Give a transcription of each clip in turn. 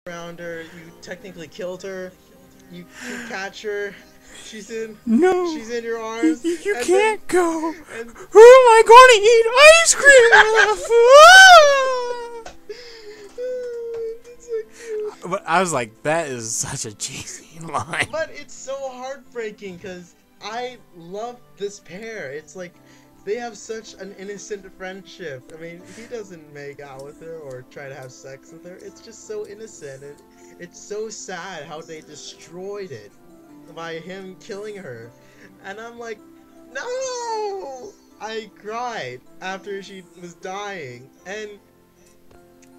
around her. You technically killed her. You catch her. No, She's in your arms, you and then can't go. and Who am I going to eat ice cream with? it's so cute. But I was like, that is such a cheesy line. But it's so heartbreaking because I love this pair. It's like they have such an innocent friendship. I mean, he doesn't make out with her or try to have sex with her. It's just so innocent. It's so sad how they destroyed it by him killing her. And I'm like, no! I cried after she was dying. And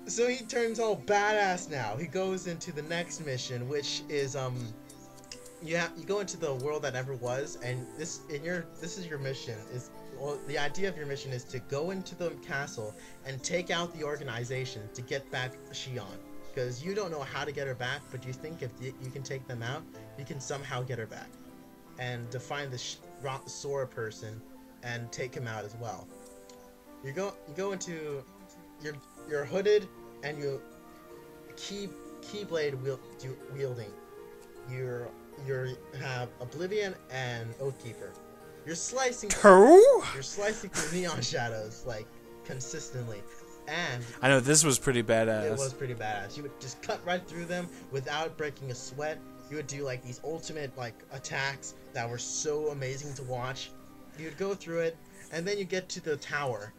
so he turns all badass now. He goes into the next mission, which is you go into the world that never was, and this is your mission. The idea of your mission is to go into the castle and take out the organization to get back Shion, because you don't know how to get her back, but you think if you can take them out, you can somehow get her back, and to find the Sora person and take him out as well. You go into you're hooded and you keyblade wielding. You have Oblivion and Oathkeeper. You're slicing through neon shadows like consistently, and I know this was pretty badass. it was pretty badass. You would just cut right through them without breaking a sweat. You would do like these ultimate like attacks that were so amazing to watch. You'd go through it, and then you get to the tower,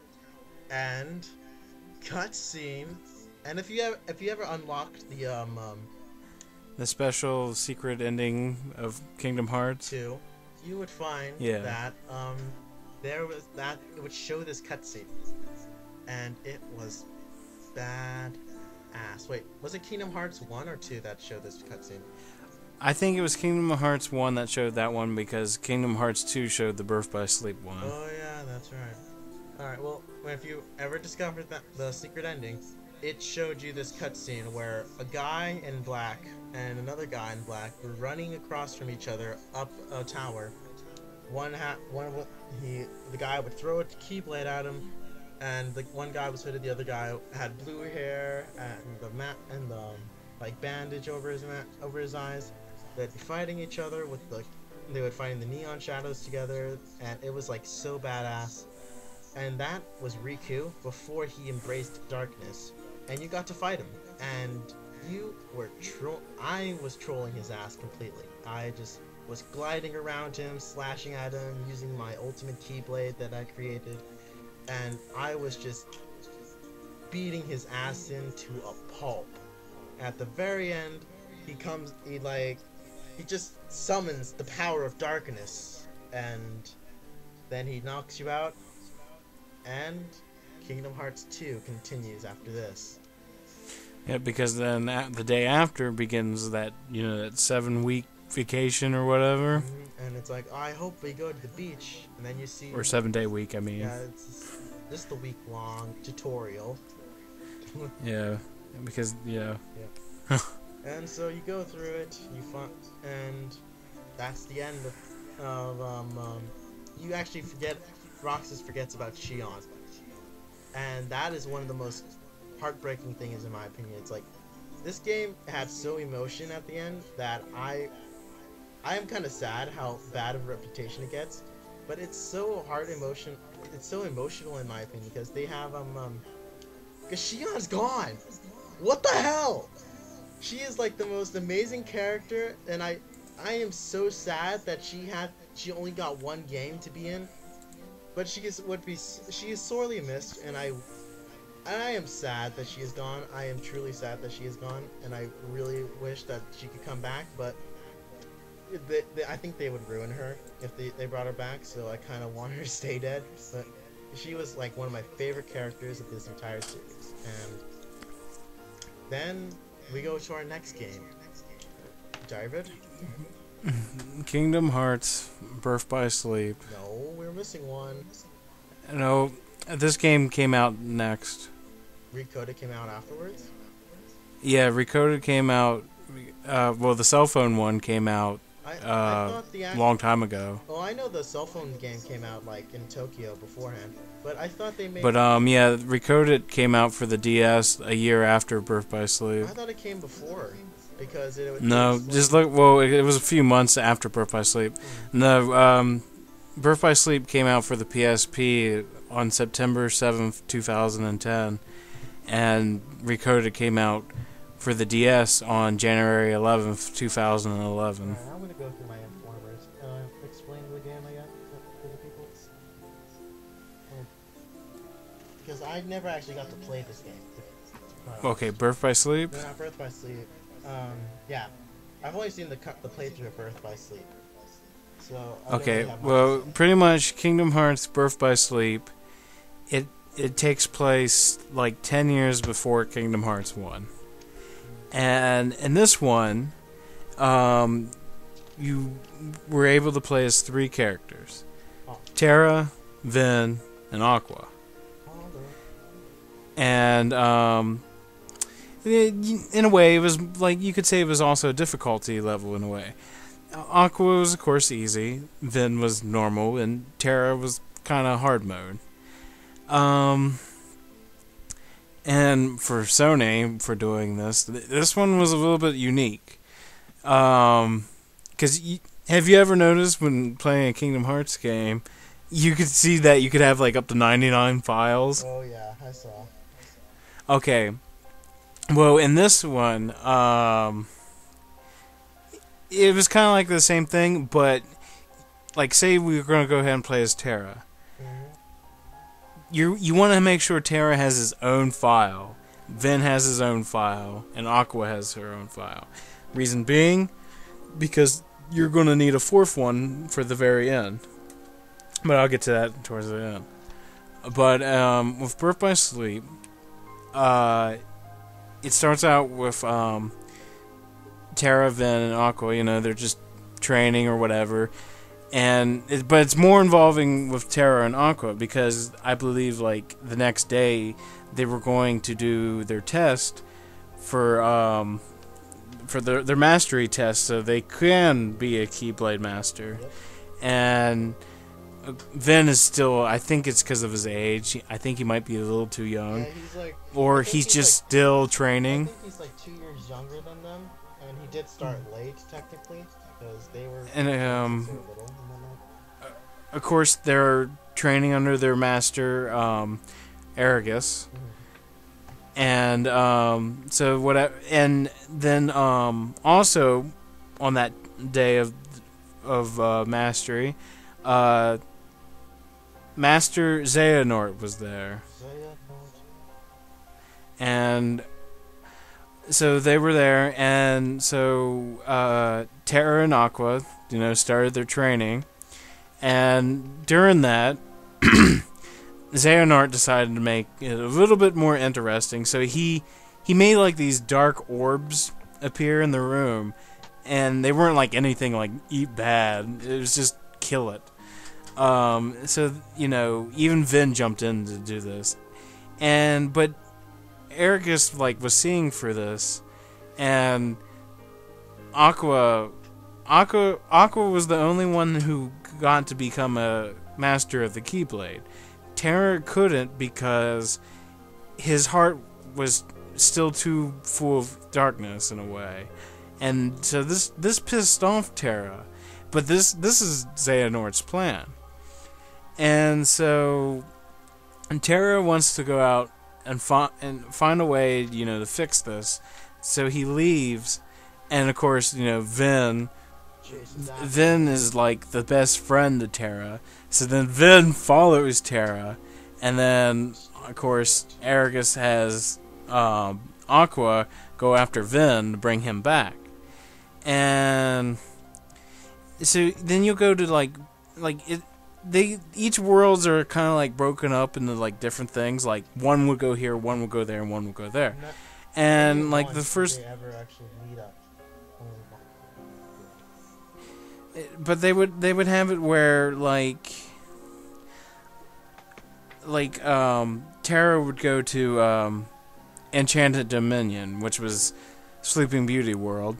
and cutscene. And if you ever unlocked The special secret ending of Kingdom Hearts 2, you would find that it would show this cutscene, and it was badass. Wait, was it Kingdom Hearts 1 or 2 that showed this cutscene? I think it was Kingdom Hearts 1 that showed that one, because Kingdom Hearts 2 showed the Birth by Sleep one. Oh yeah, that's right. Alright, well, if you ever discovered the secret ending, it showed you this cutscene where a guy in black and another guy in black were running across from each other up a tower. The guy would throw a keyblade at him, and the one guy was hooded, the other guy had blue hair and the like bandage over his eyes. They'd be fighting each other they would fight in the neon shadows together, and it was like so badass. And that was Riku before he embraced darkness, and you got to fight him, and I was trolling his ass completely. I just was gliding around him, slashing at him, using my ultimate keyblade that I created, and I was just beating his ass into a pulp. At the very end, he just summons the power of darkness, and then he knocks you out, and Kingdom Hearts 2 continues after this. Yeah, because then the day after begins that 7-week vacation or whatever. Mm-hmm. And it's like, I hope we go to the beach, and then you see... Or 7-day week, I mean. Yeah, it's just the week-long tutorial. Yeah, because, yeah. And so you go through it, and that's the end of you actually Roxas forgets about Shion. And that is one of the most heartbreaking things in my opinion. It's like, this game had so emotion at the end that I am kind of sad how bad of a reputation it gets, but it's so it's so emotional in my opinion, because they have because Shion's gone. What the hell? She is like the most amazing character, and I am so sad that she only got one game to be in, but she is sorely missed, and I am sad that she is gone. I am truly sad that she is gone, and I really wish that she could come back, but I think they would ruin her if they brought her back, so I kind of want her to stay dead. But she was like one of my favorite characters of this entire series. And then we go to our next game. David? Kingdom Hearts Birth by Sleep. No, we're missing one. No, this game came out next. Recoded came out afterwards? Yeah, Recoded came out. Well, the cell phone one came out thought long time ago. Oh, I know the cell phone game came out like in Tokyo beforehand, but I thought they made. But yeah, Recoded came out for the DS a year after Birth by Sleep. I thought it came before because it. No, just look. Well, it was a few months after Birth by Sleep. No, Birth by Sleep came out for the PSP on September 7th, 2010, and Recoded came out for the DS on January 11th, 2011. Alright, I'm gonna go through my informers. Explain the game again for the people. Because I never actually got to play this game. Okay, Birth by Sleep? No, not Birth by Sleep. Yeah. I've only seen the playthrough of Birth by Sleep. So. Okay, well, pretty much Kingdom Hearts Birth by Sleep, it takes place like 10 years before Kingdom Hearts 1. And in this one, you were able to play as 3 characters. Terra, Vin, and Aqua. And in a way, it was like you could say it was also a difficulty level in a way. Aqua was of course easy, Vin was normal, and Terra was kind of hard mode. And for Sony for doing this one was a little bit unique. Because have you ever noticed when playing a Kingdom Hearts game, you could see that you could have like up to 99 files? Oh yeah, I saw. Okay. Well, in this one, it was kind of like the same thing, but like say we were going to go ahead and play as Terra. You want to make sure Terra has his own file, Vin has his own file, and Aqua has her own file. Reason being, because you're going to need a 4th one for the very end. But I'll get to that towards the end. But with Birth by Sleep, it starts out with Terra, Vin, and Aqua. You know, they're just training or whatever. But it's more involving with Terra and Aqua because I believe like the next day they were going to do their test for their mastery test so they can be a Keyblade master. And Vin is still, I think it's because of his age. I think he might be a little too young, Yeah, he's like, or he's just like, still training. I think he's like 2 years younger than them, and he did start late technically because they were. And so little. Of course, they're training under their master, Aragus. And and then also on that day of mastery, Master Xehanort was there. And so they were there, and so Terra and Aqua, started their training. And during that, Xehanort decided to make it a little bit more interesting. So he made like these dark orbs appear in the room, and they weren't like anything like eat bad. It was just kill it. So even Vin jumped in to do this, but Aragus was seeing for this, and Aqua was the only one who got to become a master of the Keyblade. Terra couldn't because his heart was still too full of darkness in a way, and so this pissed off Terra. But this is Xehanort's plan, and so Terra wants to go out and find a way, to fix this. So he leaves, and of course, Vin is like the best friend to Terra. So then Vin follows Terra, and then of course Aragus has Aqua go after Vin to bring him back. And so then you'll go to each worlds are kind of like broken up into different things. Like one would go here, one would go there, and one would go there. And the first. They ever actually meet up. But they would have it where Terra would go to Enchanted Dominion, which was Sleeping Beauty world.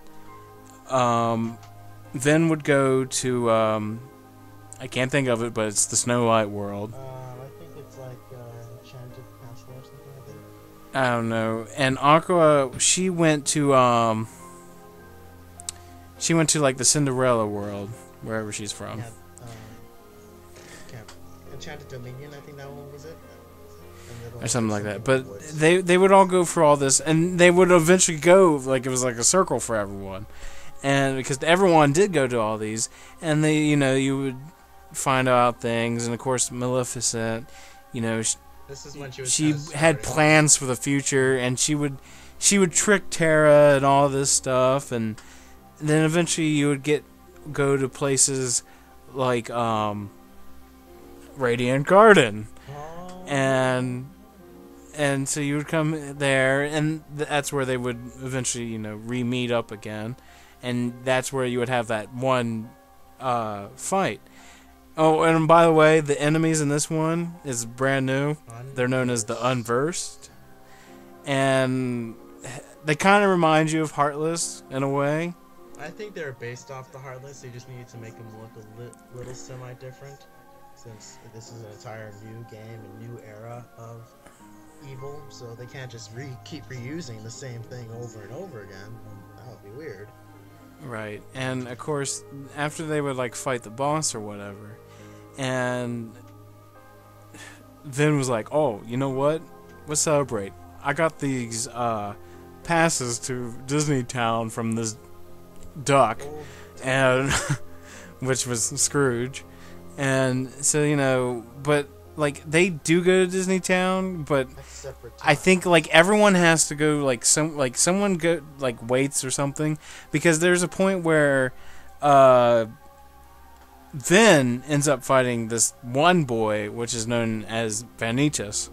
Vin would go to I can't think of it, but it's the Snow White world. I think it's like Enchanted Castle or something. I think. I don't know. And Aqua, she went to like the Cinderella world, wherever she's from. Yeah, Enchanted Dominion, I think that one was it. Or something like that. But they would all go for all this, and they would eventually go, like, it was like a circle for everyone. And because everyone did go to all these, and they, you would find out things, and of course Maleficent, this is when she had plans for the future, and she would trick Terra and all this stuff, and then eventually you would go to places like Radiant Garden. And so you would come there, and that's where they would eventually, re-meet up again. And that's where you would have that one fight. Oh, and by the way, the enemies in this one is brand new. They're known as the Unversed. And they kind of remind you of Heartless, in a way. I think they're based off the Heartless. They just needed to make them look a little semi-different. Since this is an entire new game, a new era of evil, so they can't just keep reusing the same thing over and over again. That would be weird. Right, and of course, after they would like fight the boss or whatever, and Vin was like, "Oh, you know what? Let's celebrate. I got these passes to Disney Town from this duck, and which was Scrooge." And so, but like they do go to Disney Town, but I think like everyone has to go, like someone go like waits or something, because there's a point where Vin ends up fighting this one boy, which is known as Vanitas,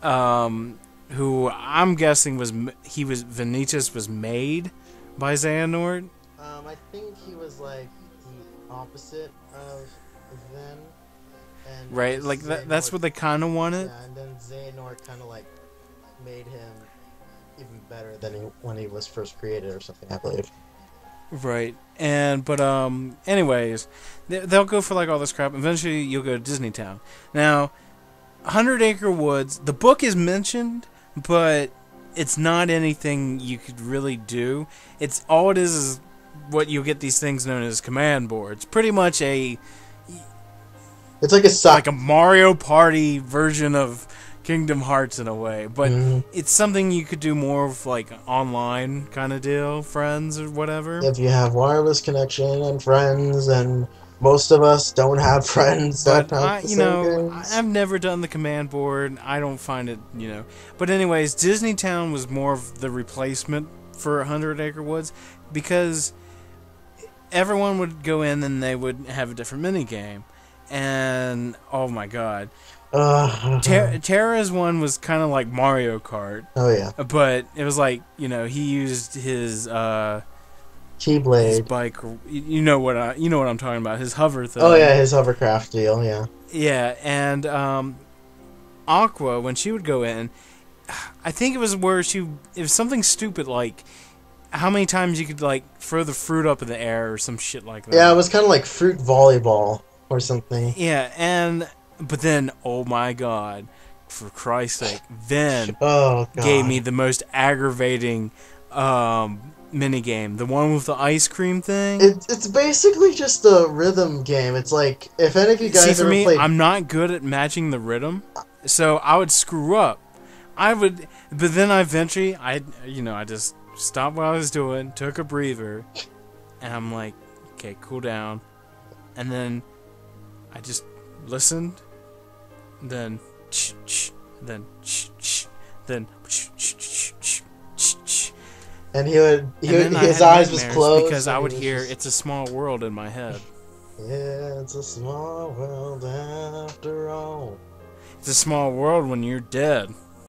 who I'm guessing Vanitas was made by Xehanort. I think he was like opposite of Vin, and right, like that's what they kind of wanted. Yeah, and then Xehanort kind of like made him even better than when he was first created or something, I believe. Right, but anyways, they'll go for like all this crap. Eventually, you'll go to Disney Town. Now, 100 Acre Woods, the book is mentioned, but it's not anything you could really do. It's all it is what you'll get these things known as command boards. Pretty much it's like a Mario Party version of Kingdom Hearts in a way, but it's something you could do more of like online kind of deal, friends or whatever. If you have wireless connection and friends, and most of us don't have friends that have the same games. I've never done the command board. I don't find it, But anyways, Disney Town was more of the replacement for 100 Acre Woods, because everyone would go in and they would have a different mini game, and oh my god, Terra's one was kind of like Mario Kart. Oh yeah, but it was like he used his Keyblade, his bike. You know what I'm talking about? His hover thing. Oh yeah, his hovercraft deal. Yeah. Yeah, and Aqua, when she would go in, I think it was where it was something stupid like how many times you could like throw the fruit up in the air or some shit like that. Yeah, it was kind of like fruit volleyball or something. Yeah, but then, oh my god, for Christ's sake, Vin gave me the most aggravating minigame. The one with the ice cream thing. It's basically just a rhythm game. It's like, if any of you guys ever played... I'm not good at matching the rhythm, so I would screw up. But then eventually, I just stopped what I was doing, took a breather, and I'm like, okay, cool down. And then I just listened, then and his eyes was closed because I would hear "It's a Small World" in my head. Yeah, it's a small world after all. It's a small world when you're dead.